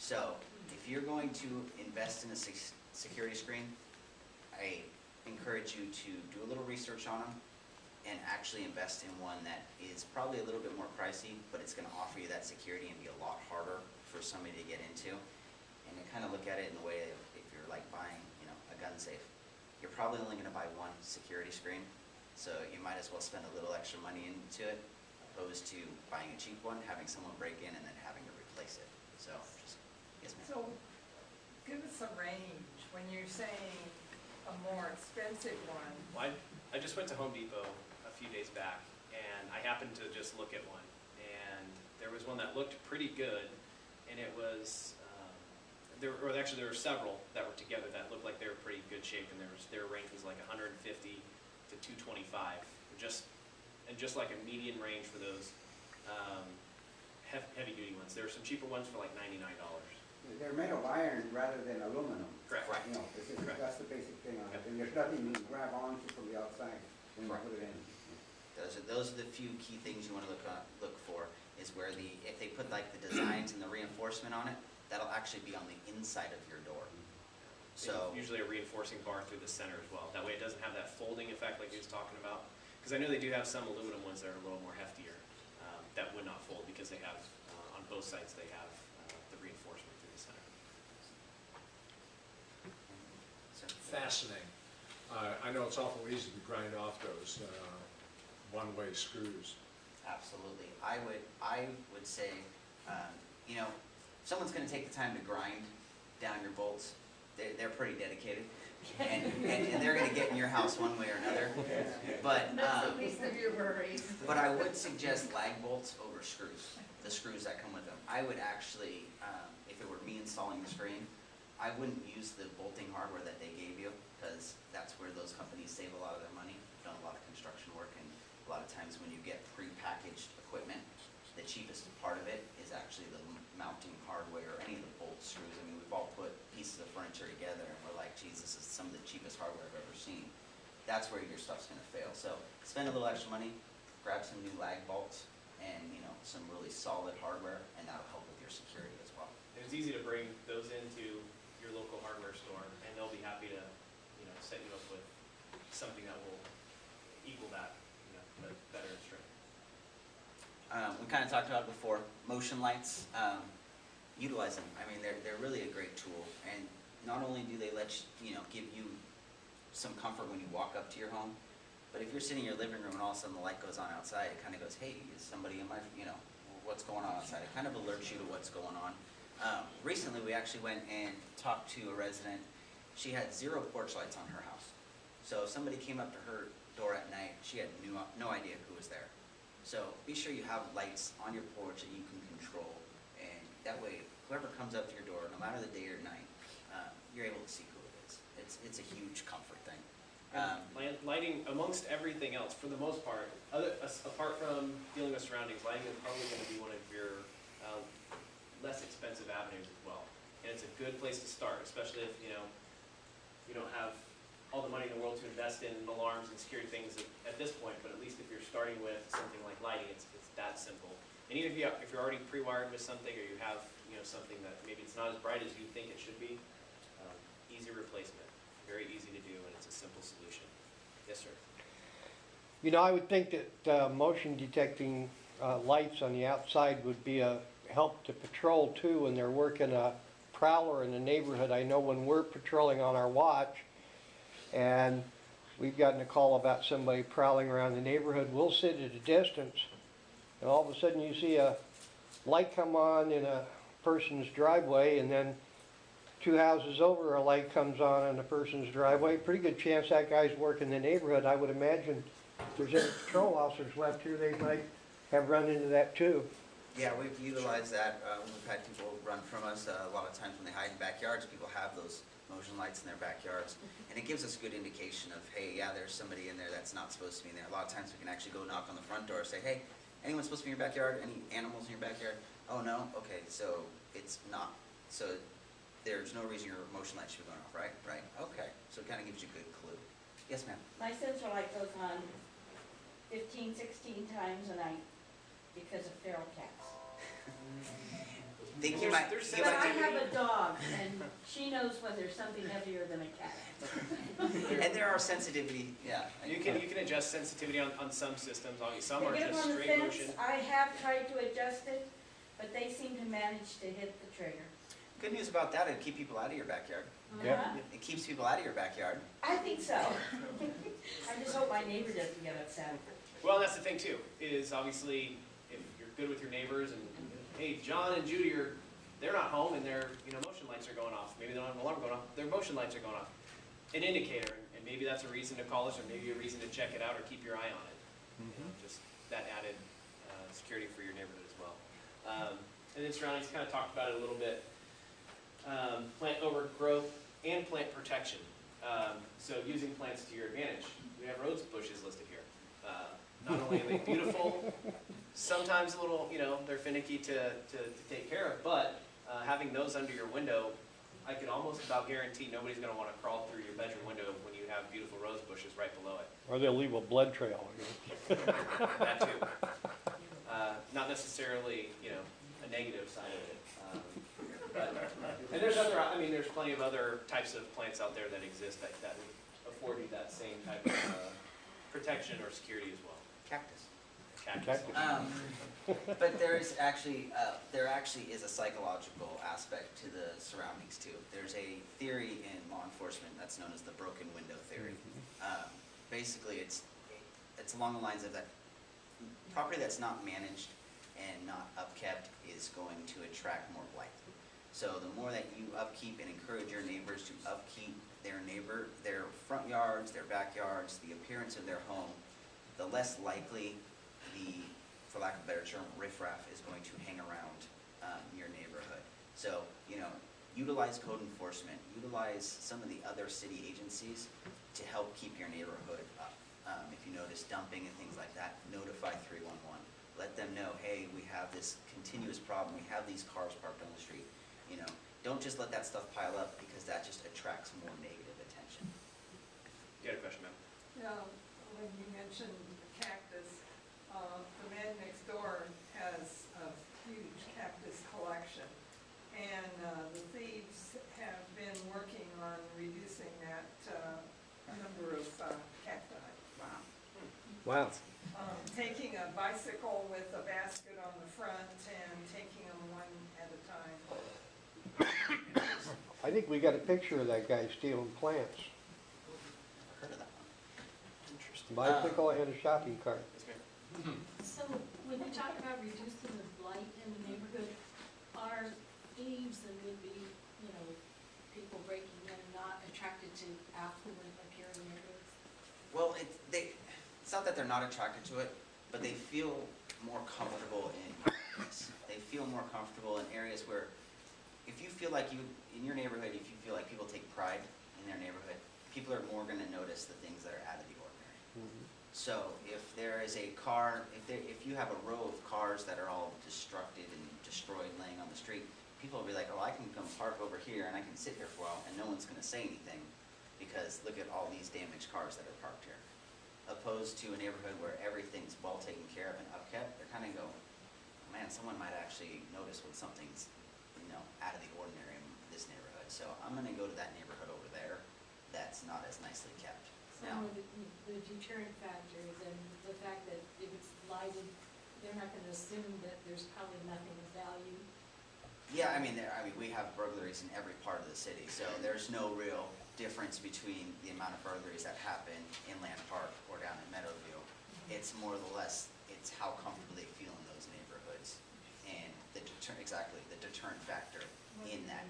So if you're going to invest in a security screen, I encourage you to do a little research on them and actually invest in one that is probably a little bit more pricey, but it's going to offer you that security and be a lot harder for somebody to get into. And I kind of look at it in the way of if you're like buying, a gun safe. You're probably only going to buy one security screen, so you might as well spend a little extra money into it, opposed to buying a cheap one, having someone break in, and then having to replace it. So, yes, ma'am. So, give us a range when you're saying a more expensive one. Well, I just went to Home Depot a few days back, and I happened to just look at one, and there was one that looked pretty good, and it was, there were several that were together that looked like they were pretty good shape, and their range was like 150 to 225, just like a median range for those heavy duty ones. There were some cheaper ones for like $99. They're made of iron rather than aluminum. Correct. Right. That's the basic thing on it. And there's nothing you can grab onto from the outside when you put it in. Those are the few key things you want to look for, is where if they put like the designs and the reinforcement on it, that'll actually be on the inside of your door. So usually a reinforcing bar through the center as well. That way it doesn't have that folding effect like he was talking about. Because I know they do have some aluminum ones that are a little more heftier that would not fold, because they have, on both sides, they have the reinforcement through the center. Fascinating. I know it's awful easy to grind off those one-way screws. absolutely. I would say, if someone's going to take the time to grind down your bolts, they're pretty dedicated, and they're going to get in your house one way or another. But That's the least of your worries. But I would suggest lag bolts over screws, the screws that come with them. I would actually, if it were me installing the screen, I wouldn't use the bolting hardware that they gave you, because that's where those companies save a lot of their money. I've done a lot of construction work, and a lot of times when you get pre-packaged equipment, the cheapest part of it is actually the mounting hardware, or any of the bolt screws. I mean, we've all put pieces of furniture together and we're like, geez, this is some of the cheapest hardware I've ever seen. That's where your stuff's going to fail. So spend a little extra money, grab some new lag bolts, and some really solid hardware, and that'll help with your security as well. And it's easy to bring those into your local hardware store, and they'll be happy to set you up with something that will equal that, but better in strength. We kind of talked about it before, motion lights, utilize them. I mean, they're really a great tool, and not only do they give you some comfort when you walk up to your home, but if you're sitting in your living room and all of a sudden the light goes on outside, it kind of goes, hey, is somebody in my, what's going on outside? It kind of alerts you to what's going on. Recently, we actually went and talked to a resident. She had 0 porch lights on her house. So if somebody came up to her door at night, she had no idea who was there. So be sure you have lights on your porch that you can control, and that way, whoever comes up to your door, no matter the day or night, you're able to see who it is. It's a huge comfort thing. Lighting, amongst everything else, for the most part, apart from dealing with surroundings, lighting is probably going to be one of your less expensive avenues as well. And it's a good place to start, especially if you don't have all the money in the world to invest in alarms and security things at this point, but at least if you're starting with something like lighting, it's that simple. And even if you're already pre-wired with something, or you have something that maybe it's not as bright as you think it should be, easy replacement, very easy to do, and it's a simple solution. Yes, sir. I would think that motion detecting lights on the outside would be a help to patrol too when they're working a prowler in the neighborhood. I know when we're patrolling on our watch, and we've gotten a call about somebody prowling around the neighborhood, we'll sit at a distance, and all of a sudden you see a light come on in a person's driveway, and then 2 houses over a light comes on a person's driveway. Pretty good chance that guy's working the neighborhood. I would imagine if there's any patrol officers left here, they might have run into that too. Yeah, we've utilized that. We've had people run from us. A lot of times when they hide in backyards, people have those motion lights in their backyards. And it gives us a good indication of, hey, yeah, there's somebody in there that's not supposed to be in there. A lot of times we can actually go knock on the front door and say, hey, anyone supposed to be in your backyard? Any animals in your backyard? Oh, no? Okay, so it's not. So there's no reason your motion light should be going off, right? Right. Okay. So it kind of gives you a good clue. Yes, ma'am? My sensor light goes on 15, 16 times a night because of feral cats. think you There's- might, there's you But I might, have a dog, and she knows when there's something heavier than a cat. and there are sensitivity, yeah. You can adjust sensitivity on some systems, obviously, some are They get just up on the straight fence, motion. I have tried to adjust it, but they seem to manage to hit the trigger. Good news about that, it'd keep people out of your backyard. Yep. Uh-huh. It keeps people out of your backyard. I think so. I just hope my neighbor doesn't get upset. Well, that's the thing too, is obviously, if you're good with your neighbors and, hey, John and Judy they're not home and their, motion lights are going off. Maybe they don't have an alarm going off, their motion lights are going off. An indicator, and maybe that's a reason to call us, or maybe a reason to check it out or keep your eye on it. Just that added security for your neighborhood as well. And then surroundings, kind of talked about it a little bit. Plant overgrowth and plant protection. So using plants to your advantage. We have rose bushes listed here. Not only are they beautiful, sometimes a little, they're finicky to take care of, but having those under your window, I can almost about guarantee nobody's going to want to crawl through your bedroom window when you have beautiful rose bushes right below it. Or they'll leave a blood trail. That too. Not necessarily, a negative side of it. And there's there's plenty of other types of plants out there that exist that would afford you that same type of protection or security as well. Cactus. Cactus. But there actually is a psychological aspect to the surroundings too. There's a theory in law enforcement that's known as the broken window theory. Basically, it's along the lines of that property that's not managed and not upkept is going to attract more blight. So the more that you upkeep and encourage your neighbors to upkeep their front yards, their backyards, the appearance of their home, the less likely for lack of a better term, riffraff is going to hang around your neighborhood. So, utilize code enforcement, utilize some of the other city agencies to help keep your neighborhood up. If you notice dumping and things like that, notify 311. Let them know, hey, we have this continuous problem, we have these cars parked on the street. Don't just let that stuff pile up because that just attracts more negative attention. You had a question, ma'am? When you mentioned cactus, the man next door has a huge cactus collection. And the thieves have been working on reducing that number of cacti. Wow. Wow. Taking a bicycle with a basket on the front and taking them one at a time. I think we got a picture of that guy stealing plants. Heard of that one. Interesting. Bicycle and a shopping cart. Yes, ma'am. So when you talk about reducing the blight in the neighborhood, are thieves and maybe, people breaking in not attracted to affluent appearing neighborhoods? Well, it's not that they're not attracted to it, but they feel more comfortable in areas. They feel more comfortable in areas where if you feel like in your neighborhood, if you feel like people take pride in their neighborhood, people are more going to notice the things that are out of the ordinary. So if there is a car, if you have a row of cars that are all destructed and destroyed laying on the street, people will be like, oh, I can come park over here and I can sit here for a while and no one's going to say anything because look at all these damaged cars that are parked here. Opposed to a neighborhood where everything's well taken care of and upkept, they're kind of go, man, someone might actually notice when something's out of the ordinary in this neighborhood. So I'm going to go to that neighborhood over there that's not as nicely kept. So Now, the deterrent factor is then the fact that if it's lighted, they're not gonna assume that there's probably nothing of value. yeah, we have burglaries in every part of the city, so there's no real difference between the amount of burglaries that happen in Land Park or down in Meadowview. It's more or less, it's how comfortable they feel in those neighborhoods and the deterrent factor in that